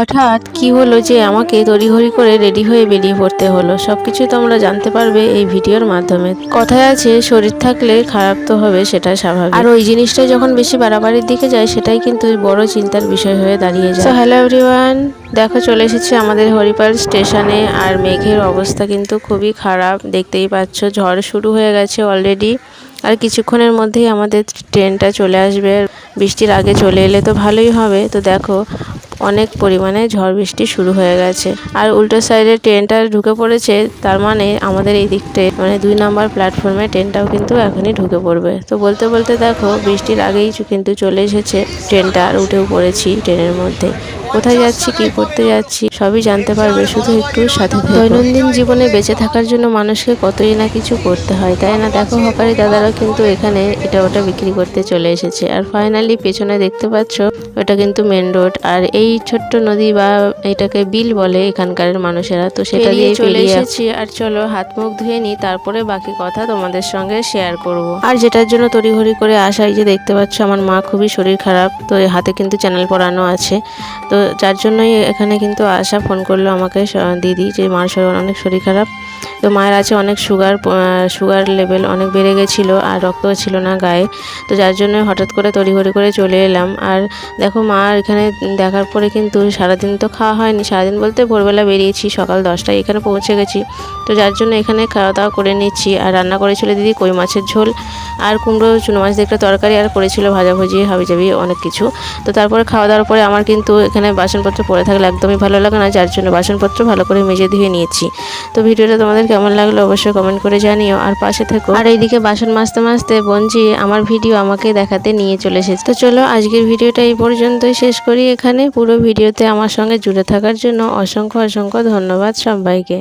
হঠাৎ কি হলো যে আমাকে তড়িঘড়ি করে রেডি হয়ে বেরিয়ে পড়তে হলো। সবকিছু তোমরা জানতে পারবে এই ভিডিওর মাধ্যমে। কথায় আছে শরীর থাকলে খারাপ তো হবে, সেটা স্বাভাবিক। আর ওই জিনিসটাই যখন বেশি বাড়াবাড়ির দিকে যায় সেটাই কিন্তু বড় চিন্তার বিষয় হয়ে দাঁড়িয়ে যায়। হ্যালো এভরিওয়ান, দেখো চলে এসেছি আমাদের হরিপাল স্টেশনে। আর মেঘের অবস্থা কিন্তু খুবই খারাপ, দেখতেই পাচ্ছ ঝড় শুরু হয়ে গেছে অলরেডি। আর কিছুক্ষণের মধ্যেই আমাদের ট্রেনটা চলে আসবে। বৃষ্টির আগে চলে এলে তো ভালোই হবে। তো দেখো অনেক পরিমাণে ঝড় বৃষ্টি শুরু হয়ে গেছে। আর উল্টো সাইডে ট্রেনটা ঢুকে পড়েছে, তার মানে আমাদের এই দিকটায় মানে 2 নম্বর প্ল্যাটফর্মে ট্রেনটাও কিন্তু এখনই ঢুকে পড়বে। তো বলতে বলতে দেখো বৃষ্টির আগেই কিন্তু চলে এসেছে ট্রেনটা, আর উঠেও পড়েছি ট্রেনের মধ্যে। কোথায় যাচ্ছি, কি করতে যাচ্ছি সবই জানতে পারবে, শুধু একটু সাথে থেকো। দৈনন্দিন জীবনে বেঁচে থাকার জন্য মানুষকে কতই না কিছু করতে হয়, তাই না? দেখো হকারি দাদারাও কিন্তু এখানে এটা ওটা বিক্রি করতে চলে এসেছে। আর ফাইনালি পেছনে দেখতে পাচ্ছ ওটা কিন্তু মেন রোড। আর এই ছোট্ট নদী বা এটাকে বিল বলে এখানকার মানুষেরা, তো সেটা দিয়ে চলে এসেছি। আর চলো হাত মুখ ধুয়ে নিই, তারপরে বাকি কথা তোমাদের সঙ্গে শেয়ার করব। আর যেটার জন্য তড়িঘড়ি করে আসা, এই যে দেখতে পাচ্ছ আমার মা খুবই শরীর খারাপ, তো হাতে কিন্তু চ্যানেল পরানো আছে। তো যার জন্যই এখানে কিন্তু আসা। ফোন করলো আমাকে দিদি যে মার অনেক শরীর খারাপ। তো মায়ের আছে অনেক সুগার লেভেল অনেক বেড়ে গেছিলো, আর রক্তও ছিল না গায়ে। তো যার জন্য হঠাৎ করে তড়িঘড়ি করে চলে এলাম। আর দেখো মা এখানে দেখার পরে কিন্তু সারাদিন তো খাওয়া হয়নি। সারাদিন বলতে ভোরবেলা বেরিয়েছি, সকাল 10টায় এখানে পৌঁছে গেছি। তো যার জন্য এখানে খাওয়া দাওয়া করে নিচ্ছি। আর রান্না করেছিল দিদি কই মাছের ঝোল আর কুমড়ো চুনো মাছ দিয়ে একটা তরকারি, আর করেছিল ভাজাভুজি হাবিজাবি অনেক কিছু। তো তারপরে খাওয়া দাওয়ার পরে আমার কিন্তু এখানে বাসনপত্র পড়ে থাকলে একদমই ভালো লাগে না, যার জন্য বাসনপত্র ভালো করে মেজে ধুয়ে নিয়েছি। তো ভিডিওটা তোমাদের কেমন লাগলো অবশ্যই কমেন্ট করে জানিও, আর পাশে থেকো। আর এইদিকে বাসন মাজতে মাজতে বঞ্জি আমার ভিডিও আমাকে দেখাতে নিয়ে চলে এসেছে। তো চলো আজকের ভিডিওটা এই পর্যন্তই শেষ করি এখানে। পুরো ভিডিওতে আমার সঙ্গে জুড়ে থাকার জন্য অসংখ্য অসংখ্য ধন্যবাদ সবাইকে।